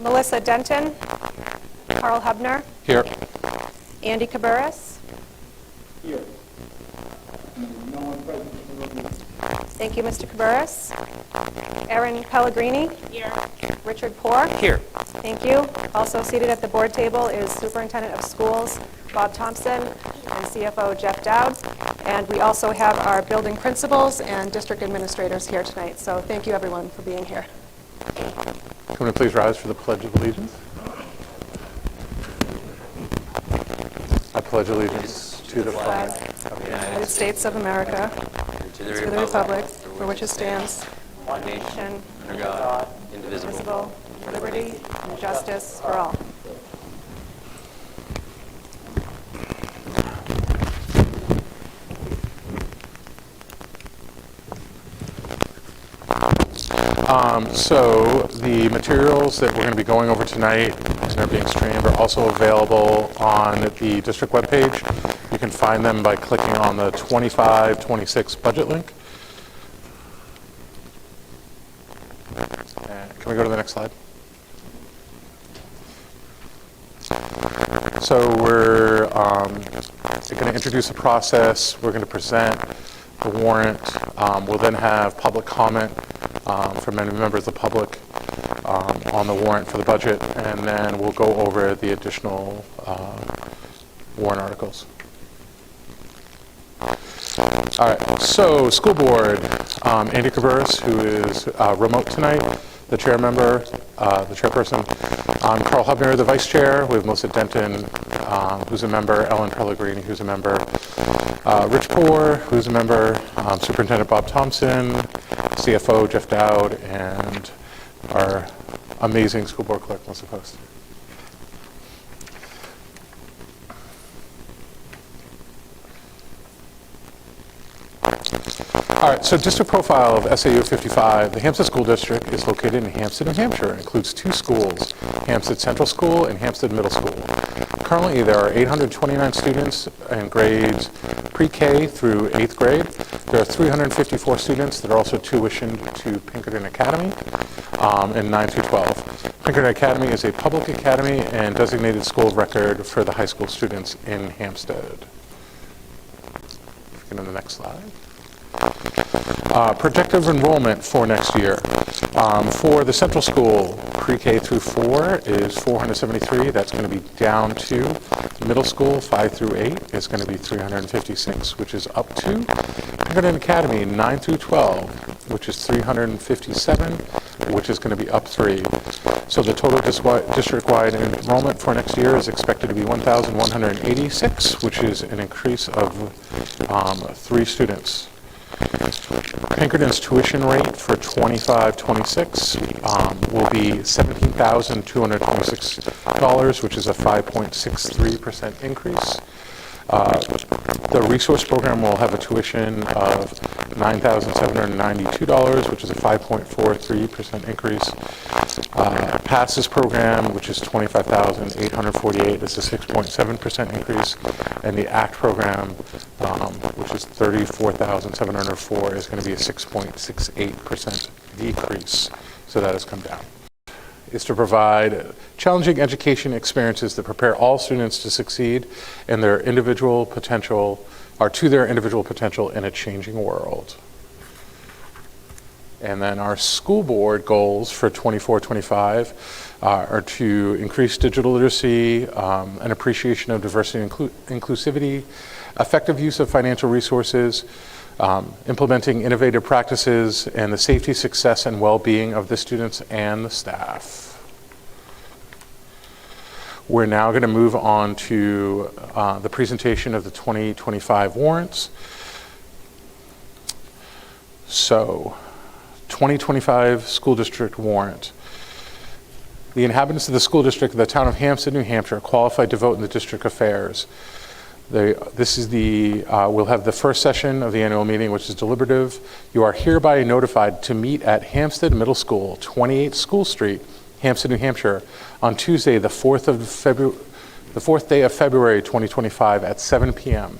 Melissa Denton. Carl Hubner. Here. Andy Cabarrus. Here. No one present. Thank you, Mr. Cabarrus. Erin Pellegrini. Here. Richard Poor. Here. Thank you. Also seated at the board table is Superintendent of Schools Bob Thompson and CFO Jeff Dowd. And we also have our building principals and district administrators here tonight. So thank you, everyone, for being here. Can we please rise for the Pledge of Allegiance? I pledge allegiance to the flag of the United States of America, and to the republic for which it stands, one nation, under God, indivisible, with liberty and justice for all. So the materials that we're going to be going over tonight and are being streamed are also available on the district webpage. You can find them by clicking on the 25-26 budget link. Can we go to the next slide? So we're going to introduce the process. We're going to present the warrant. We'll then have public comment from many members of the public on the warrant for the budget, and then we'll go over the additional warrant articles. All right, so school board, Andy Cabarrus, who is remote tonight, the chair member, the chairperson, Carl Hubner, the vice chair, with Melissa Denton, who's a member, Ellen Pellegrini, who's a member, Rich Poor, who's a member, Superintendent Bob Thompson, CFO Jeff Dowd, and our amazing school board clerk, Melissa Post. All right, so district profile of SAU 55. The Hampstead School District is located in Hampstead, New Hampshire. It includes two schools, Hampstead Central School and Hampstead Middle School. Currently, there are 829 students in grades pre-K through 8th grade. There are 354 students that are also tuitioned to Pinkerton Academy in 9 through 12. Pinkerton Academy is a public academy and designated school of record for the high school students in Hampstead. Get on the next slide. Projected enrollment for next year. For the central school, pre-K through 4 is 473. That's going to be down 2. Middle school, 5 through 8, is going to be 356, which is up 2. Pinkerton Academy, 9 through 12, which is 357, which is going to be up 3. So the total district-wide enrollment for next year is expected to be 1,186, which is an increase of 3 students. Pinkerton's tuition rate for 25-26 will be $17,226, which is a 5.63% increase. The resource program will have a tuition of $9,792, which is a 5.43% increase. PASSES program, which is $25,848, is a 6.7% increase. And the ACT program, which is $34,704, is going to be a 6.68% decrease. So that has come down. Is to provide challenging education experiences that prepare all students to succeed in their individual potential, or to their individual potential in a changing world. And then our school board goals for 24-25 are to increase digital literacy, an appreciation of diversity and inclusivity, effective use of financial resources, implementing innovative practices, and the safety, success, and well-being of the students and the staff. We're now going to move on to the presentation of the 2025 warrants. So, 2025 school district warrant. The inhabitants of the school district of the town of Hampstead, New Hampshire, qualified to vote in the district affairs. We'll have the first session of the annual meeting, which is deliberative. You are hereby notified to meet at Hampstead Middle School, 28 School Street, Hampstead, New Hampshire, on Tuesday, the 4th day of February 2025 at 7 p.m.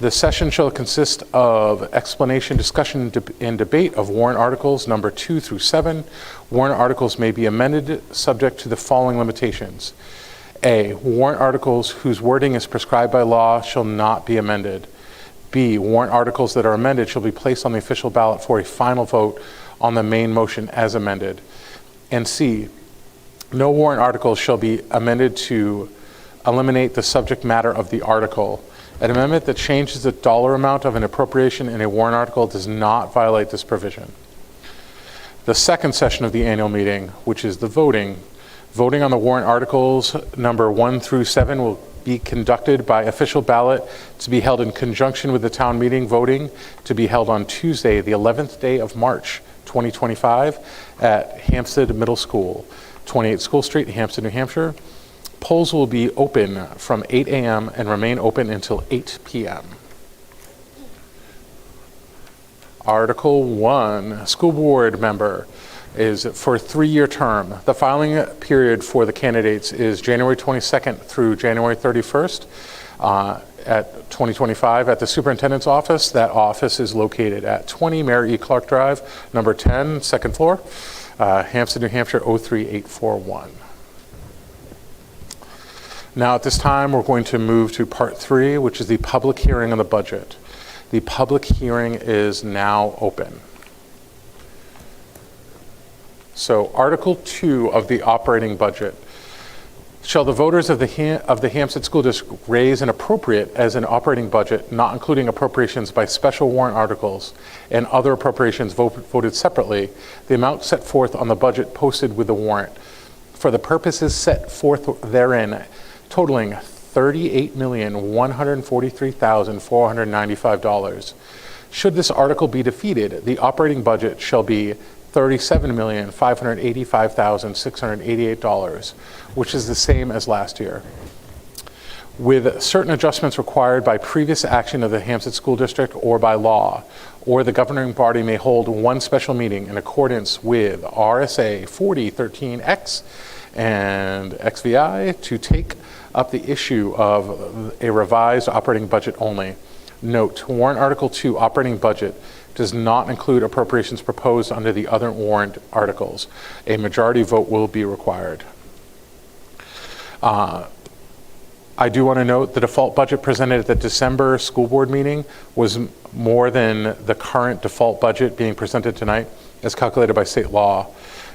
The session shall consist of explanation, discussion, and debate of warrant articles number 2 through 7. Warrant articles may be amended subject to the following limitations. A, warrant articles whose wording is prescribed by law shall not be amended. B, warrant articles that are amended shall be placed on the official ballot for a final vote on the main motion as amended. And C, no warrant articles shall be amended to eliminate the subject matter of the article. An amendment that changes the dollar amount of an appropriation in a warrant article does not violate this provision. The second session of the annual meeting, which is the voting on the warrant articles number 1 through 7 will be conducted by official ballot to be held in conjunction with the town meeting voting to be held on Tuesday, the 11th day of March, 2025 at Hampstead Middle School, 28 School Street, Hampstead, New Hampshire. Polls will be open from 8 a.m. and remain open until 8 p.m. Article 1, school board member is for a 3-year term. The filing period for the candidates is January 22nd through January 31st at 2025 at the superintendent's office. That office is located at 20 Mary E. Clark Drive, number 10, second floor, Hampstead, New Hampshire, 03841. Now at this time, we're going to move to part 3, which is the public hearing on the budget. The public hearing is now open. So Article 2 of the operating budget. Shall the voters of the Hampstead School District raise and appropriate as an operating budget, not including appropriations by special warrant articles and other appropriations voted separately, the amount set forth on the budget posted with the warrant for the purposes set forth therein, totaling $38,143,495. Should this article be defeated, the operating budget shall be $37,585,688, which is the same as last year. With certain adjustments required by previous action of the Hampstead School District or by law, or the governing body may hold one special meeting in accordance with RSA 4013X and XVI to take up the issue of a revised operating budget only. Note, warrant Article 2 operating budget does not include appropriations proposed under the other warrant articles. A majority vote will be required. I do want to note the default budget presented at the December school board meeting was more than the current default budget being presented tonight as calculated by state law.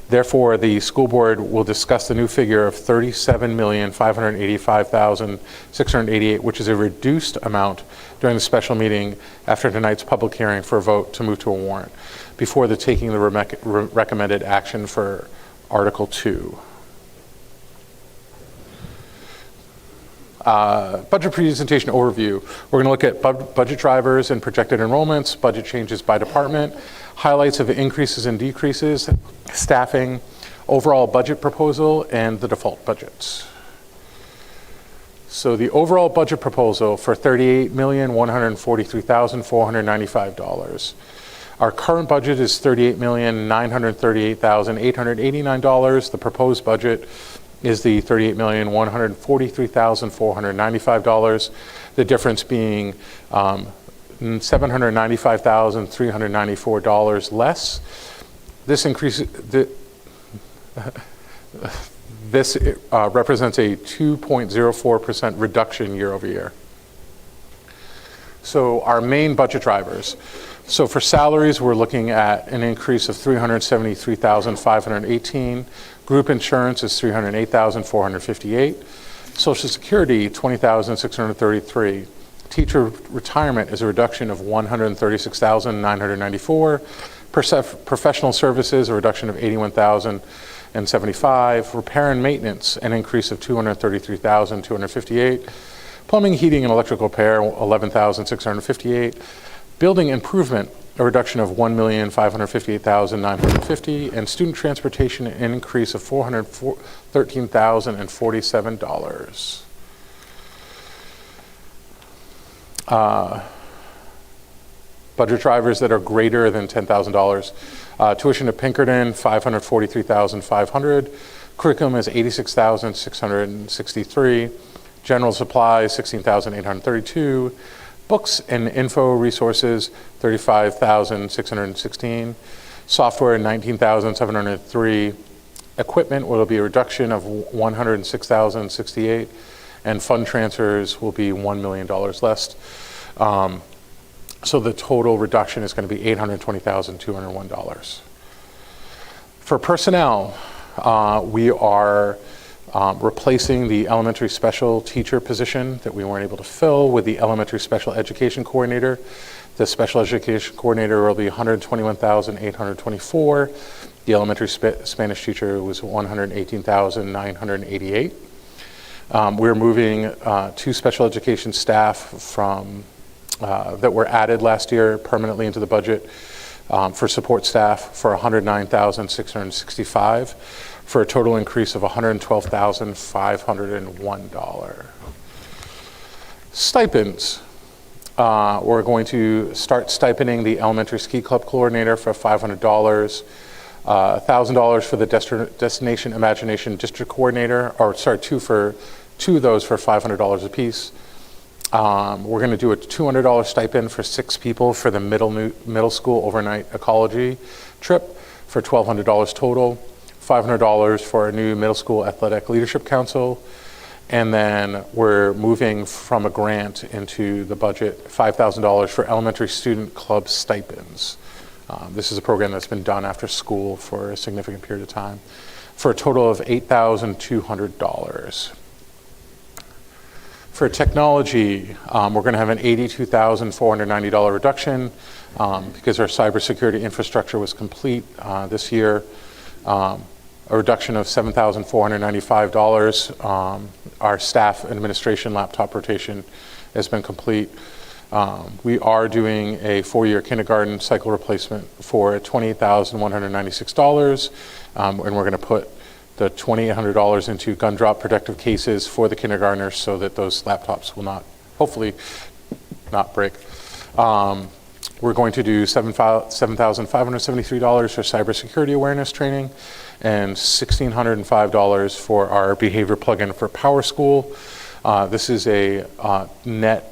Therefore, the school board will discuss the new figure of $37,585,688, which is a reduced amount during the special meeting after tonight's public hearing for a vote to move to a warrant, before the taking the recommended action for Article 2. Budget presentation overview. We're going to look at budget drivers and projected enrollments, budget changes by department, highlights of increases and decreases, staffing, overall budget proposal, and the default budgets. So the overall budget proposal for $38,143,495. Our current budget is $38,938,889. The proposed budget is the $38,143,495. The difference being $795,394 less. This increase, this represents a 2.04% reduction year over year. So our main budget drivers. So for salaries, we're looking at an increase of $373,518. Group insurance is $308,458. Social Security, $20,633. Teacher retirement is a reduction of $136,994. Professional services, a reduction of $81,075. Repair and maintenance, an increase of $233,258. Plumbing, heating, and electrical repair, $11,658. Building improvement, a reduction of $1,558,950, and student transportation, an increase of $413,047. Budget drivers that are greater than $10,000. Tuition to Pinkerton, $543,500. Curriculum is $86,663. General supplies, $16,832. Books and info resources, $35,616. Software, $19,703. Equipment will be a reduction of $106,068. And fund transfers will be $1 million less. So the total reduction is going to be $820,201. For personnel, we are replacing the elementary special teacher position that we weren't able to fill with the elementary special education coordinator. The special education coordinator will be $121,824. The elementary Spanish teacher was $118,988. We're moving 2 special education staff from that were added last year permanently into the budget for support staff for $109,665 for a total increase of $112,501. Stipends. We're going to start stipending the elementary ski club coordinator for $500, $1,000 for the Destination Imagination district coordinator, or sorry, two of those for $500 apiece. We're going to do a $200 stipend for 6 people for the middle school overnight ecology trip for $1,200 total, $500 for a new middle school athletic leadership council, and then we're moving from a grant into the budget $5,000 for elementary student club stipends. This is a program that's been done after school for a significant period of time for a total of $8,200. For technology, we're going to have an $82,490 reduction because our cybersecurity infrastructure was complete this year. A reduction of $7,495. Our staff administration laptop rotation has been complete. We are doing a 4-year kindergarten cycle replacement for $28,196, and we're going to put the $2,800 into gun drop protective cases for the kindergartners so that those laptops will not, hopefully, not break. We're going to do $7,573 for cybersecurity awareness training and $1,605 for our behavior plugin for PowerSchool. This is a net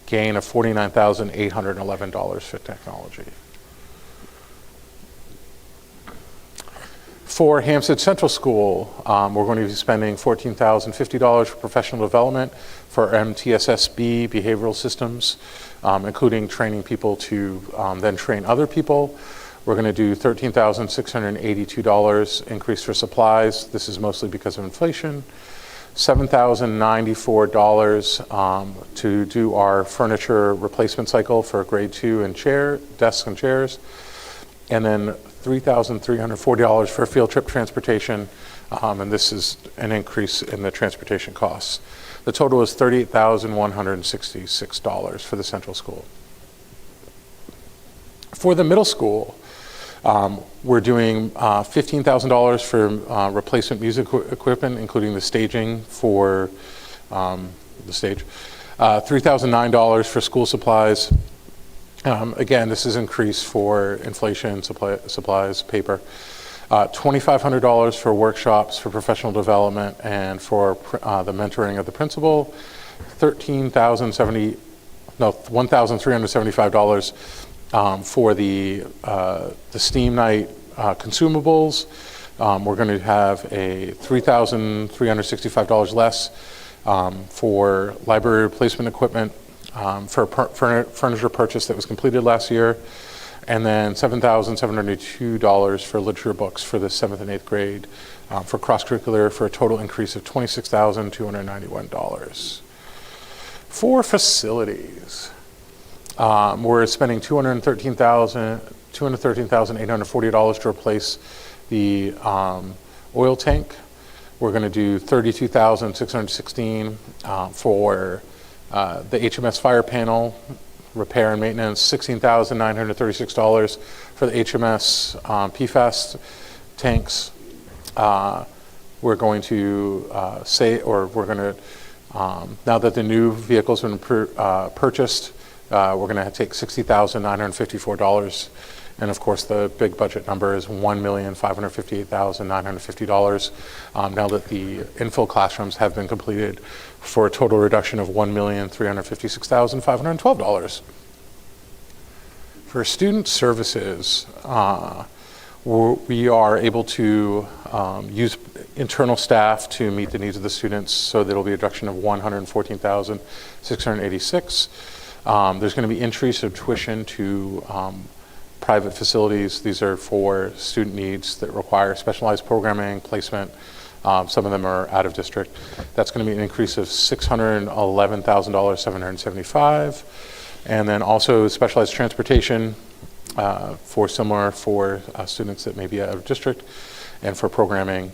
gain of $49,811 for technology. For Hampstead Central School, we're going to be spending $14,050 for professional development for MTSSB behavioral systems, including training people to then train other people. We're going to do $13,682 increase for supplies. This is mostly because of inflation. $7,094 to do our furniture replacement cycle for grade 2 and desks and chairs. And then $3,340 for field trip transportation, and this is an increase in the transportation costs. The total is $38,166 for the central school. For the middle school, we're doing $15,000 for replacement music equipment, including the staging for the stage, $3,009 for school supplies. Again, this is increased for inflation, supplies, paper. $2,500 for workshops for professional development and for the mentoring of the principal. $1,375 for the STEAM night consumables. We're going to have a $3,365 less for library replacement equipment. For furniture purchase that was completed last year, and then $7,702 for literature books for the 7th and 8th grade for cross-curricular for a total increase of $26,291. For facilities, we're spending $213,840 to replace the oil tank. We're going to do $32,616 for the HMS fire panel repair and maintenance, $16,936 for the HMS PFAS tanks. We're going to now that the new vehicles have been purchased, we're going to take $60,954 And of course, the big budget number is $1,558,950, now that the infill classrooms have been completed, for a total reduction of $1,356,512. For student services, we are able to use internal staff to meet the needs of the students, so there will be a reduction of $114,686. There's going to be increase of tuition to private facilities. These are for student needs that require specialized programming, placement. Some of them are out of district. That's going to be an increase of $611,775. And then also specialized transportation for students that may be out of district, and for programming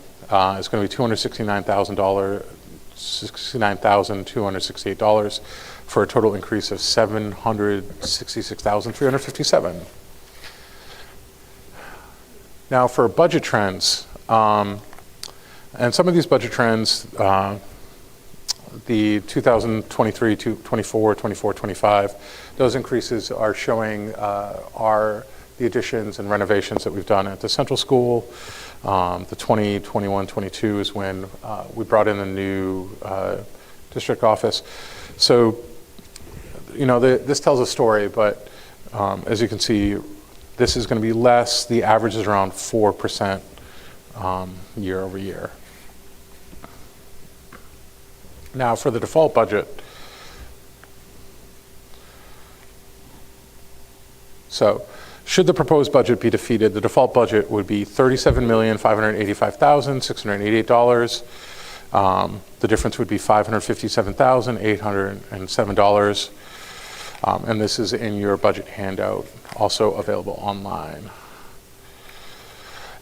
is going to be $69,268 for a total increase of $766,357. Now for budget trends, and some of these budget trends, the 2023 to 24, 24, 25, those increases are showing the additions and renovations that we've done at the central school. The 2021, 22 is when we brought in the new district office. So, this tells a story, but as you can see, this is going to be less. The average is around 4% year over year. Now for the default budget. So, should the proposed budget be defeated, the default budget would be $37,585,688. The difference would be $557,807. And this is in your budget handout, also available online.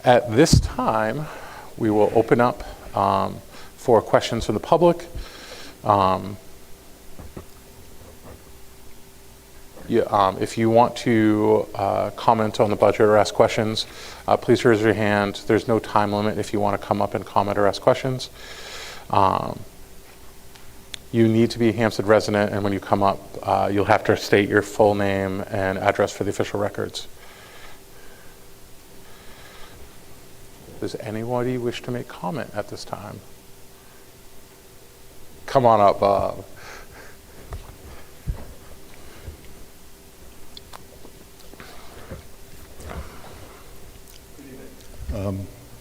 At this time, we will open up for questions from the public. If you want to comment on the budget or ask questions, please raise your hand. There's no time limit if you want to come up and comment or ask questions. You need to be a Hampstead resident, and when you come up, you'll have to state your full name and address for the official records. Does anybody wish to make comment at this time? Come on up, Bob.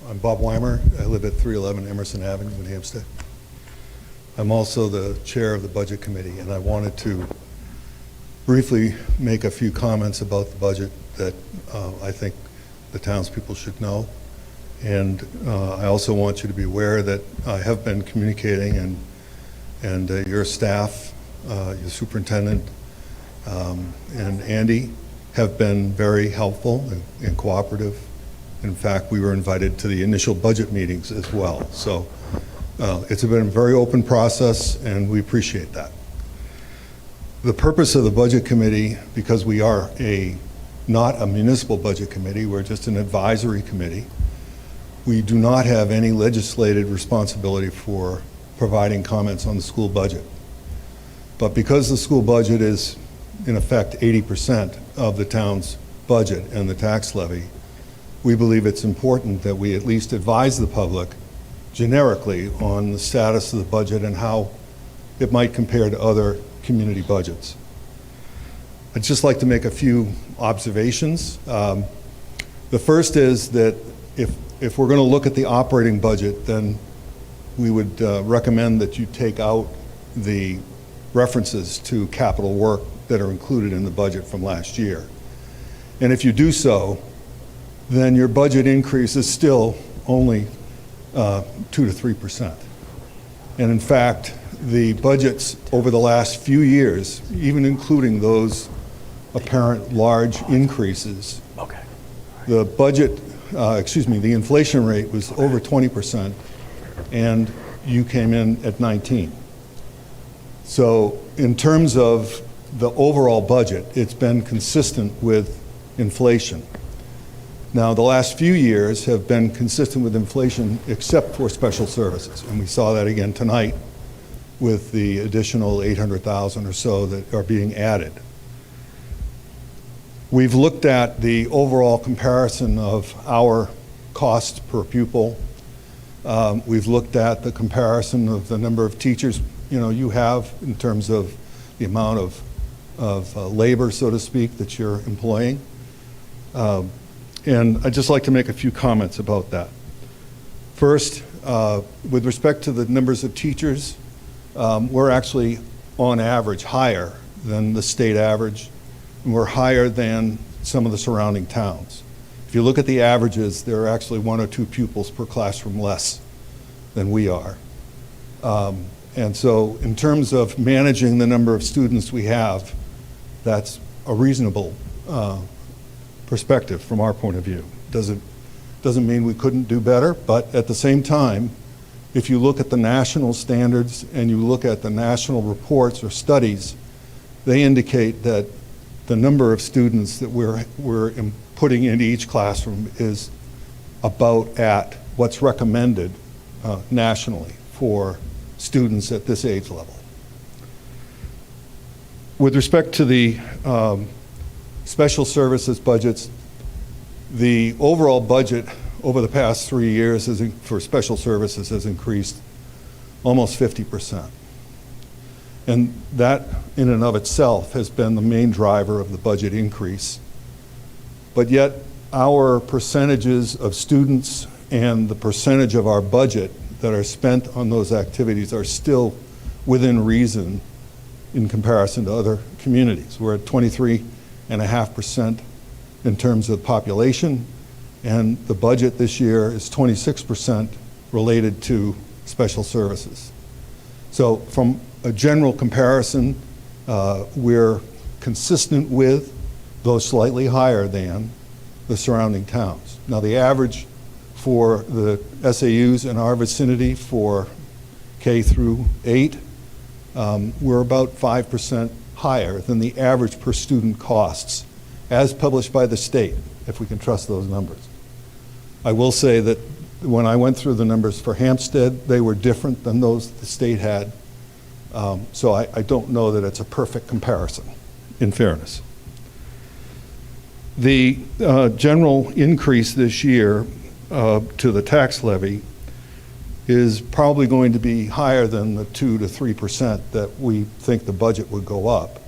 I'm Bob Weimer. I live at 311 Emerson Avenue in Hampstead. I'm also the chair of the Budget Committee, and I wanted to briefly make a few comments about the budget that I think the townspeople should know. And I also want you to be aware that I have been communicating, and your staff, your superintendent, and Andy have been very helpful and cooperative. In fact, we were invited to the initial budget meetings as well. So it's been a very open process, and we appreciate that. The purpose of the Budget Committee, because we are not a municipal budget committee, we're just an advisory committee. We do not have any legislative responsibility for providing comments on the school budget. But because the school budget is, in effect, 80% of the town's budget and the tax levy, we believe it's important that we at least advise the public generically on the status of the budget and how it might compare to other community budgets. I'd just like to make a few observations. The first is that if we're going to look at the operating budget, then we would recommend that you take out the references to capital work that are included in the budget from last year. And if you do so, then your budget increase is still only 2 to 3%. And in fact, the budgets over the last few years, even including those apparent large increases, the budget, the inflation rate was over 20%, and you came in at 19. So in terms of the overall budget, it's been consistent with inflation. Now, the last few years have been consistent with inflation except for special services, and we saw that again tonight with the additional $800,000 or so that are being added. We've looked at the overall comparison of our cost per pupil. We've looked at the comparison of the number of teachers, you have in terms of the amount of labor, so to speak, that you're employing. And I'd just like to make a few comments about that. First, with respect to the numbers of teachers, we're actually on average higher than the state average, and we're higher than some of the surrounding towns. If you look at the averages, there are actually 1 or 2 pupils per classroom less than we are. And so in terms of managing the number of students we have, that's a reasonable perspective from our point of view. Doesn't mean we couldn't do better, but at the same time, if you look at the national standards and you look at the national reports or studies, they indicate that the number of students that we're putting into each classroom is about at what's recommended nationally for students at this age level. With respect to the special services budgets, the overall budget over the past 3 years for special services has increased almost 50%. And that in and of itself has been the main driver of the budget increase. But yet our percentages of students and the percentage of our budget that are spent on those activities are still within reason in comparison to other communities. We're at 23.5% in terms of population, and the budget this year is 26% related to special services. So from a general comparison, we're consistent with, though slightly higher than, the surrounding towns. Now the average for the SAUs in our vicinity for K through 8, we're about 5% higher than the average per student costs as published by the state, if we can trust those numbers. I will say that when I went through the numbers for Hampstead, they were different than those the state had. So I don't know that it's a perfect comparison, in fairness. The general increase this year to the tax levy is probably going to be higher than the 2 to 3% that we think the budget would go up,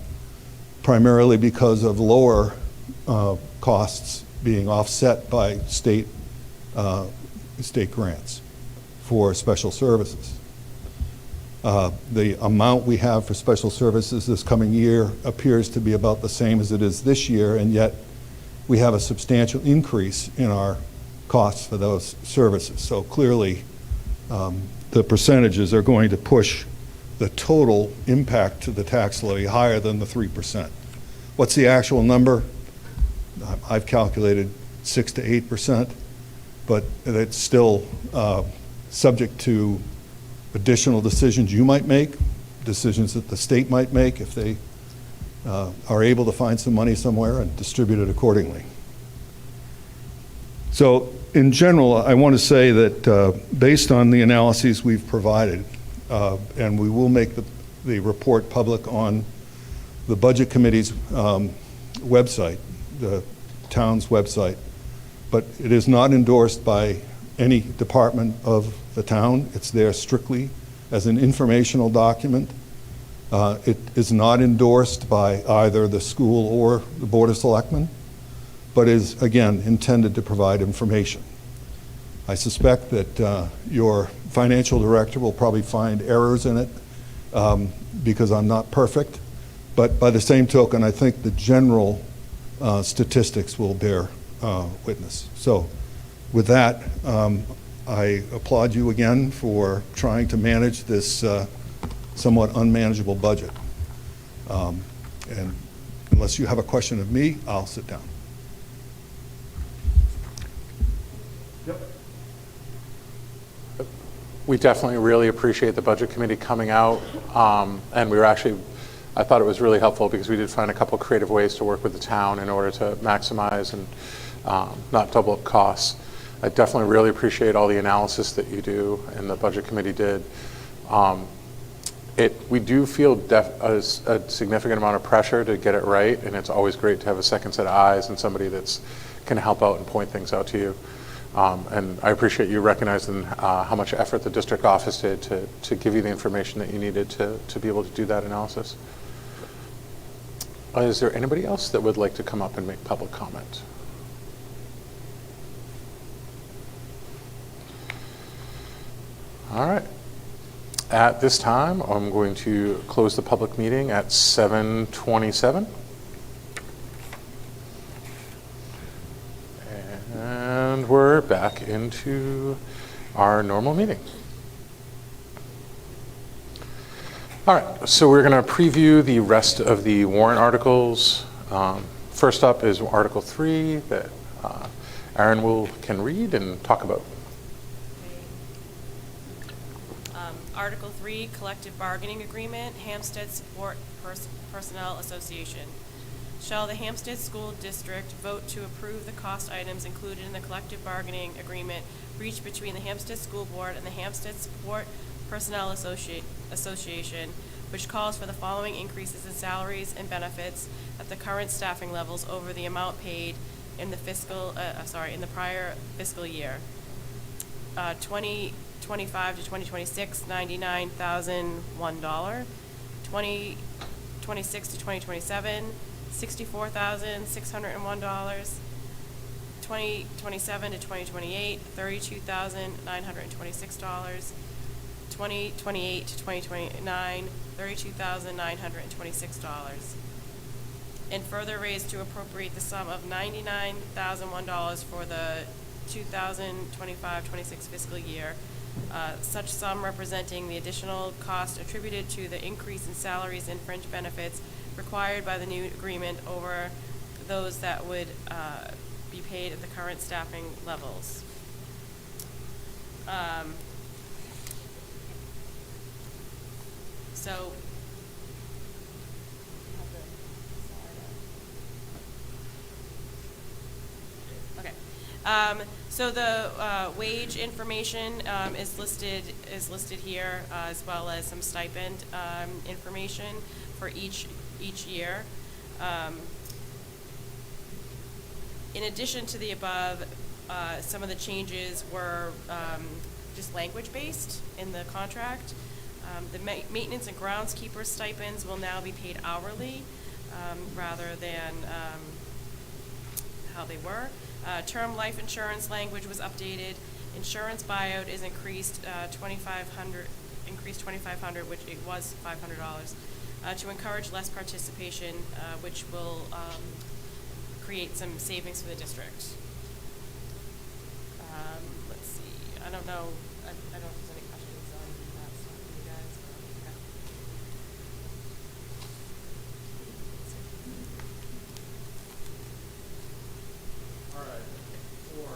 primarily because of lower costs being offset by state grants for special services. The amount we have for special services this coming year appears to be about the same as it is this year, and yet we have a substantial increase in our costs for those services. So clearly, the percentages are going to push the total impact to the tax levy higher than the 3%. What's the actual number? I've calculated 6 to 8%, but it's still subject to additional decisions you might make, decisions that the state might make if they are able to find some money somewhere and distribute it accordingly. So in general, I want to say that based on the analyses we've provided, and we will make the report public on the Budget Committee's website, the town's website, but it is not endorsed by any department of the town. It's there strictly as an informational document. It is not endorsed by either the school or the Board of Selectmen, but is, again, intended to provide information. I suspect that your financial director will probably find errors in it because I'm not perfect, but by the same token, I think the general statistics will bear witness. So with that, I applaud you again for trying to manage this somewhat unmanageable budget. And unless you have a question of me, I'll sit down. We definitely really appreciate the Budget Committee coming out, and we were actually, I thought it was really helpful because we did find a couple creative ways to work with the town in order to maximize and not double up costs. I definitely really appreciate all the analysis that you do and the Budget Committee did. We do feel a significant amount of pressure to get it right, and it's always great to have a second set of eyes and somebody that's can help out and point things out to you. And I appreciate you recognizing how much effort the district office did to give you the information that you needed to be able to do that analysis. Is there anybody else that would like to come up and make public comment? All right. At this time, I'm going to close the public meeting at 7:27. And we're back into our normal meeting. All right, so we're going to preview the rest of the warrant articles. First up is Article 3 that Aaron can read and talk about. Article 3, Collective Bargaining Agreement, Hampstead Support Personnel Association. Shall the Hampstead School District vote to approve the cost items included in the collective bargaining agreement reached between the Hampstead School Board and the Hampstead Support Personnel Association, which calls for the following increases in salaries and benefits at the current staffing levels over the amount paid in the prior fiscal year. 2025 to 2026, $99,001. 2026 to 2027, $64,601. 2027 to 2028, $32,926. 2028 to 2029, $32,926. And further raised to appropriate the sum of $99,001 for the 2025-26 fiscal year. Such sum representing the additional cost attributed to the increase in salaries and fringe benefits required by the new agreement over those that would be paid at the current staffing levels. So okay. So the wage information is listed here, as well as some stipend information for each year. In addition to the above, some of the changes were just language-based in the contract. The maintenance and groundskeeper stipends will now be paid hourly rather than how they were. Term life insurance language was updated. Insurance buyout is increased $2,500, which it was $500, to encourage less participation, which will create some savings for the district. Let's see. I don't know if there's any questions on that stuff for you guys.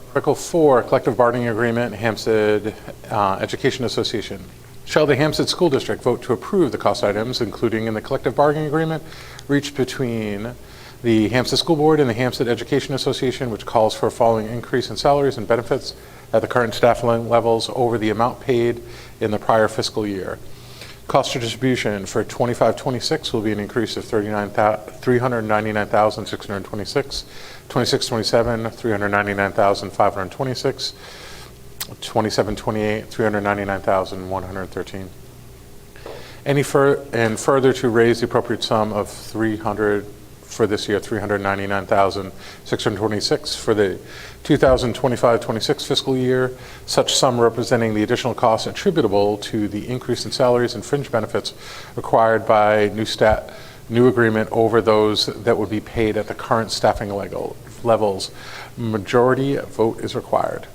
Article 4, Collective Bargaining Agreement, Hampstead Education Association. Shall the Hampstead School District vote to approve the cost items, including in the collective bargaining agreement reached between the Hampstead School Board and the Hampstead Education Association, which calls for a following increase in salaries and benefits at the current staffing levels over the amount paid in the prior fiscal year. Cost of distribution for 25-26 will be an increase of $399,626. 26-27, $399,526. 27-28, $399,113. And further to raise the appropriate sum of for this year, $399,626 for the 2025-26 fiscal year, such sum representing the additional costs attributable to the increase in salaries and fringe benefits required by new agreement over those that would be paid at the current staffing levels. Majority vote is required.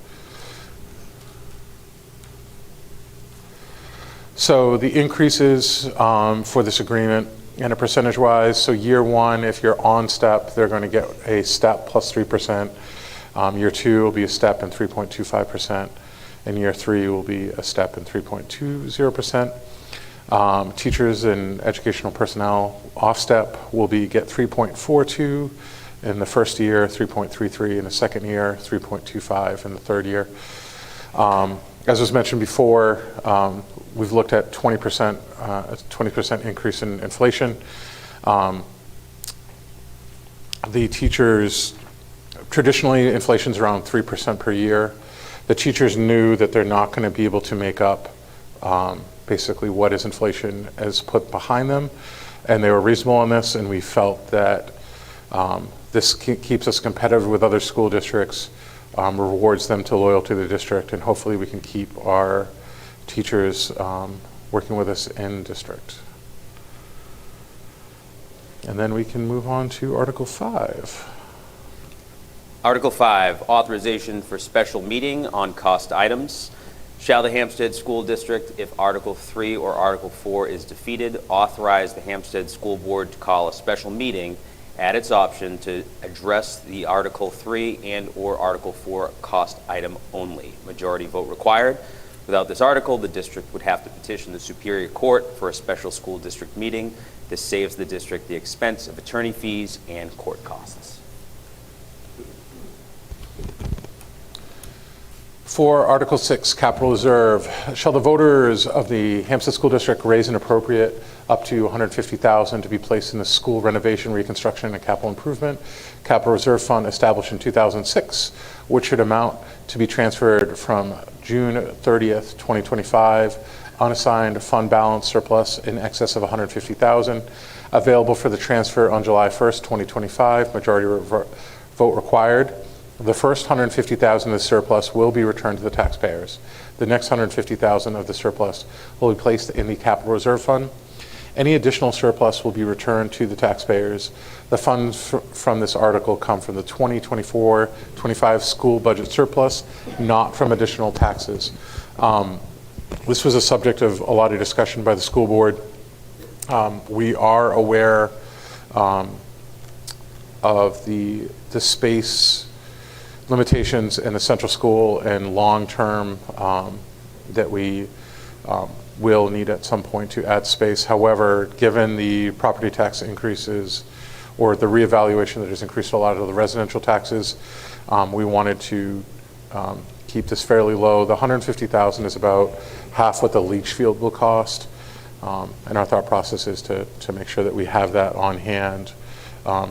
So the increases for this agreement, and a percentage-wise, so year one, if you're on step, they're going to get a step plus 3%. Year two will be a step and 3.25%. And year three will be a step and 3.20%. Teachers and educational personnel off step will get 3.42 in the first year, 3.33 in the second year, 3.25 in the third year. As was mentioned before, we've looked at 20% increase in inflation. The teachers, traditionally, inflation's around 3% per year. The teachers knew that they're not going to be able to make up basically what is inflation as put behind them, and they were reasonable on this, and we felt that this keeps us competitive with other school districts, rewards them to loyalty to the district, and hopefully we can keep our teachers working with us in district. And then we can move on to Article 5. Article 5, authorization for special meeting on cost items. Shall the Hampstead School District, if Article 3 or Article 4 is defeated, authorize the Hampstead School Board to call a special meeting at its option to address the Article 3 and or Article 4 cost item only? Majority vote required. Without this article, the district would have to petition the Superior Court for a special school district meeting. This saves the district the expense of attorney fees and court costs. For Article 6, Capital Reserve, shall the voters of the Hampstead School District raise and appropriate up to $150,000 to be placed in the school renovation, reconstruction, and capital improvement Capital Reserve Fund established in 2006, which should amount to be transferred from June 30th, 2025, unassigned fund balance surplus in excess of $150,000, available for the transfer on July 1st, 2025, majority vote required. The first $150,000 of the surplus will be returned to the taxpayers. The next $150,000 of the surplus will be placed in the Capital Reserve Fund. Any additional surplus will be returned to the taxpayers. The funds from this article come from the 2024-25 school budget surplus, not from additional taxes. This was a subject of a lot of discussion by the school board. We are aware of the space limitations in the central school and long-term that we will need at some point to add space. However, given the property tax increases or the reevaluation that has increased a lot of the residential taxes, we wanted to keep this fairly low. The $150,000 is about half what the leach field will cost, and our thought process is to make sure that we have that on hand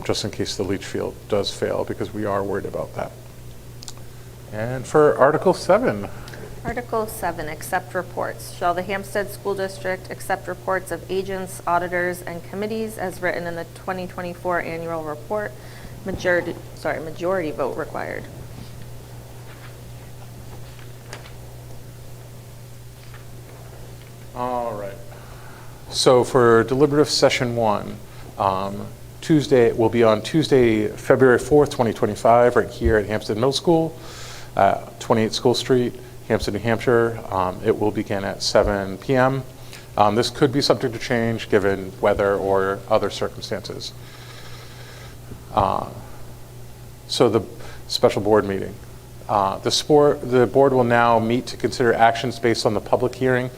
just in case the leach field does fail, because we are worried about that. And for Article 7. Article 7, accept reports. Shall the Hampstead School District accept reports of agents, auditors, and committees as written in the 2024 annual report? Majority vote required. All right. So for deliberative session 1, Tuesday will be on Tuesday, February 4th, 2025, right here at Hampstead Middle School, 28 School Street, Hampstead, New Hampshire. It will begin at 7 p.m. This could be subject to change given weather or other circumstances. So the special board meeting. The board will now meet to consider actions based on the public hearing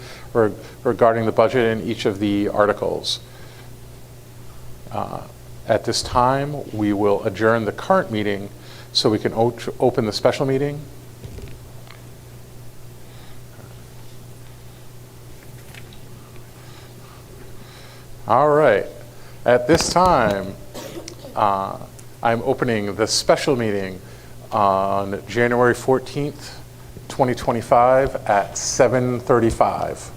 regarding the budget in each of the articles. At this time, we will adjourn the current meeting so we can open the special meeting. All right. At this time, I'm opening the special meeting on January 14th, 2025 at 7:35.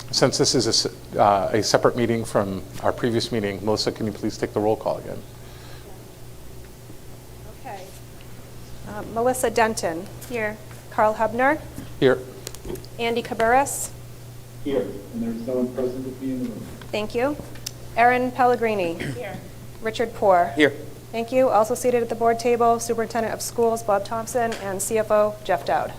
Since this is a separate meeting from our previous meeting, Melissa, can you please take the roll call again? Okay. Melissa Denton. Here. Carl Hubner. Here. Andy Cabarrus. Here, and there's no one present with me in the room. Thank you. Erin Pellegrini. Here. Richard Poor. Here. Thank you. Also seated at the board table, Superintendent of Schools Bob Thompson and CFO Jeff Dowd.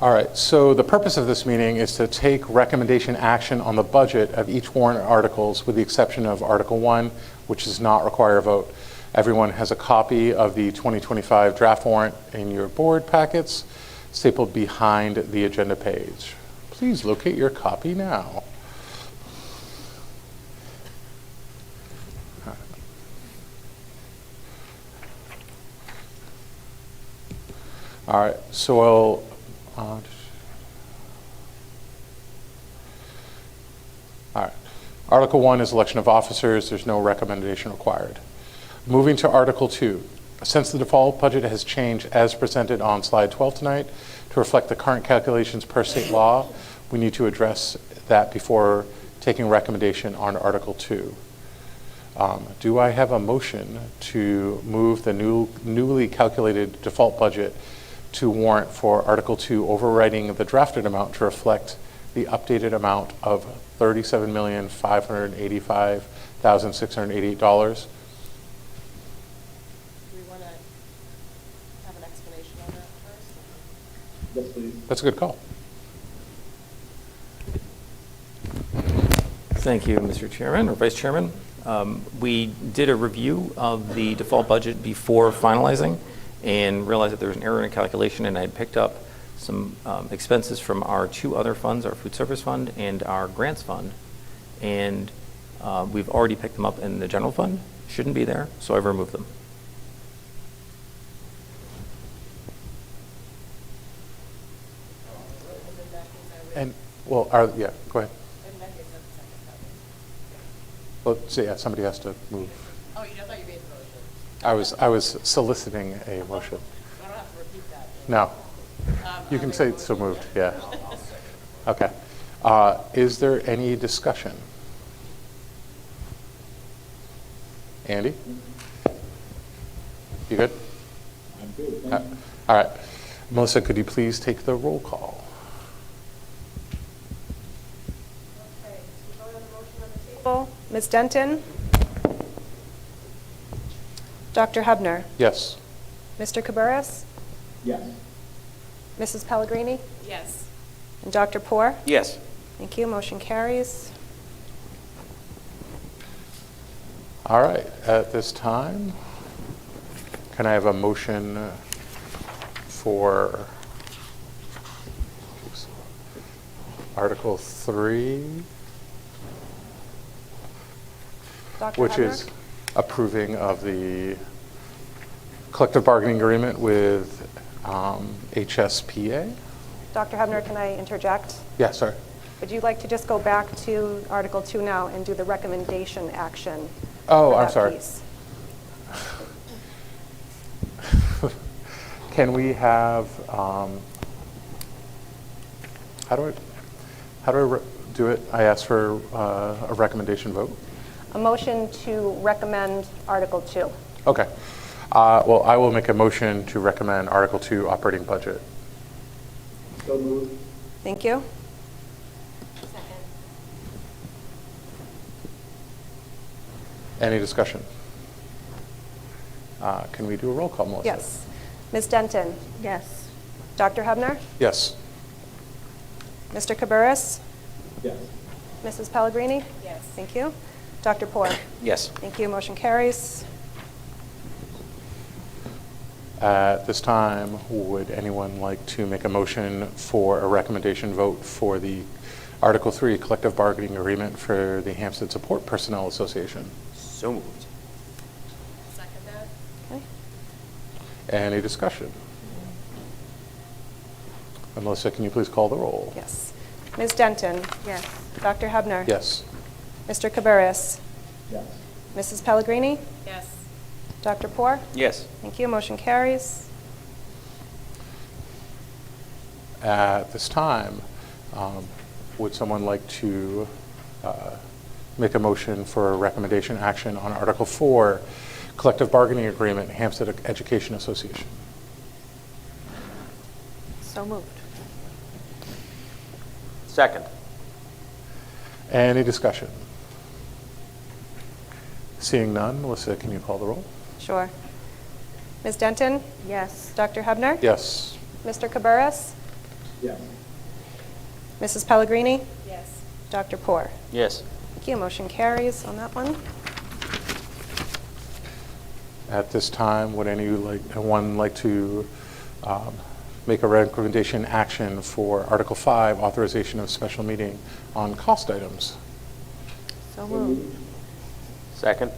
All right, so the purpose of this meeting is to take recommendation action on the budget of each warrant articles with the exception of Article 1, which does not require a vote. Everyone has a copy of the 2025 draft warrant in your board packets, stapled behind the agenda page. Please locate your copy now. All right, so all right. Article 1 is election of officers. There's no recommendation required. Moving to Article 2. Since the default budget has changed as presented on slide 12 tonight to reflect the current calculations per state law, we need to address that before taking recommendation on Article 2. Do I have a motion to move the newly calculated default budget to warrant for Article 2, overriding the drafted amount to reflect the updated amount of $37,585,688? Do we want to have an explanation on that first? Yes, please. That's a good call. Thank you, Mr. Chairman or Vice Chairman. We did a review of the default budget before finalizing and realized that there was an error in a calculation, and I had picked up some expenses from our two other funds, our food service fund and our grants fund, and we've already picked them up in the general fund. Shouldn't be there, so I've removed them. And, well, yeah, go ahead. Well, so yeah, somebody has to move. Oh, I thought you made the motion. I was soliciting a motion. I don't have to repeat that. No. You can say so moved, yeah. Okay. Is there any discussion? Andy? You good? I'm good, thank you. All right. Melissa, could you please take the roll call? Okay, so vote on the motion on the table. Ms. Denton? Dr. Hubner? Yes. Mr. Cabarrus? Yes. Mrs. Pellegrini? Yes. And Dr. Poor? Yes. Thank you. Motion carries. All right. At this time, can I have a motion for Article 3, Dr. which Hubner? is approving of the collective bargaining agreement with HSPA? Dr. Hubner, can I interject? Yeah, sorry. Would you like to just go back to Article 2 now and do the recommendation action? Oh, for I'm that sorry. piece? Can we have, how do I do it? I ask for a recommendation vote? A motion to recommend Article 2. Okay. Well, I will make a motion to recommend Article 2 operating budget. So moved. Thank you. Any discussion? Can we do a roll call, Melissa? Yes. Ms. Denton? Yes. Dr. Hubner? Yes. Mr. Cabarrus? Yes. Mrs. Pellegrini? Yes. Thank you. Dr. Poor? Yes. Thank you. Motion carries. At this time, would anyone like to make a motion for a recommendation vote for the Article 3 collective bargaining agreement for the Hampstead Support Personnel Association? So moved. Second that? Okay. Any discussion? Melissa, can you please call the roll? Yes. Ms. Denton? Yes. Dr. Hubner? Yes. Mr. Cabarrus? Yes. Mrs. Pellegrini? Yes. Dr. Poor? Yes. Thank you. Motion carries. At this time, would someone like to make a motion for a recommendation action on Article 4, collective bargaining agreement, Hampstead Education Association? So moved. Second. Any discussion? Seeing none, Melissa, can you call the roll? Sure. Ms. Denton? Yes. Dr. Hubner? Yes. Mr. Cabarrus? Yes. Mrs. Pellegrini? Yes. Dr. Poor? Yes. Thank you. Motion carries on that one. At this time, would anyone like to make a recommendation action for Article 5, authorization of special meeting on cost items? So moved. Second.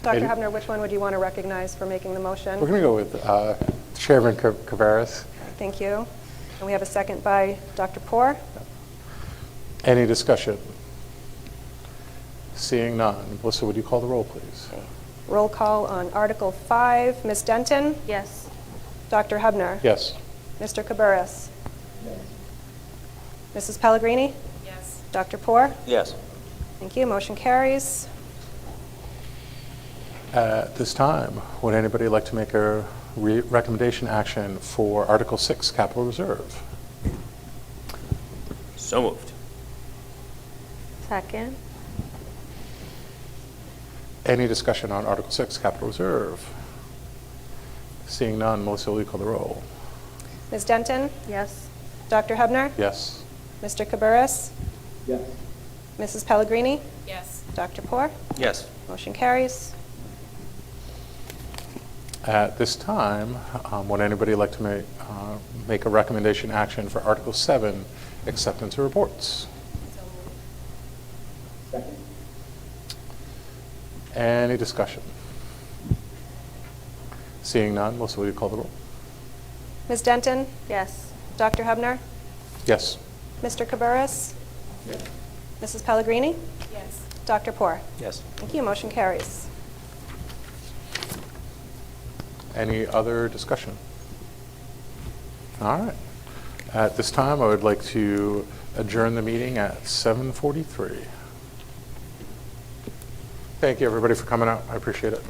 Dr. Any- Hebner, which one would you want to recognize for making the motion? We're going to go with Chairman Cabarrus. Thank you. And we have a second by Dr. Poor. Any discussion? Seeing none. Melissa, would you call the roll, please? Roll call on Article 5. Ms. Denton? Yes. Dr. Hebner? Yes. Mr. Cabarrus? Yes. Mrs. Pellegrini? Yes. Dr. Poor? Yes. Thank you. Motion carries. At this time, would anybody like to make a recommendation action for Article 6, Capital Reserve? So moved. Second. Any discussion on Article 6, Capital Reserve? Seeing none, Melissa, will you call the roll? Ms. Denton? Yes. Dr. Hebner? Yes. Mr. Cabarrus? Yes. Mrs. Pellegrini? Yes. Dr. Poor? Yes. Motion carries. At this time, would anybody like to make a recommendation action for Article 7, Acceptance of Reports? So moved. Second? Any discussion? Seeing none, Melissa, will you call the roll? Ms. Denton? Yes. Dr. Hebner? Yes. Mr. Cabarrus? Yes. Mrs. Pellegrini? Yes. Dr. Poor? Yes. Thank you. Motion carries. Any other discussion? All right. At this time, I would like to adjourn the meeting at 7:43. Thank you, everybody, for coming out. I appreciate it.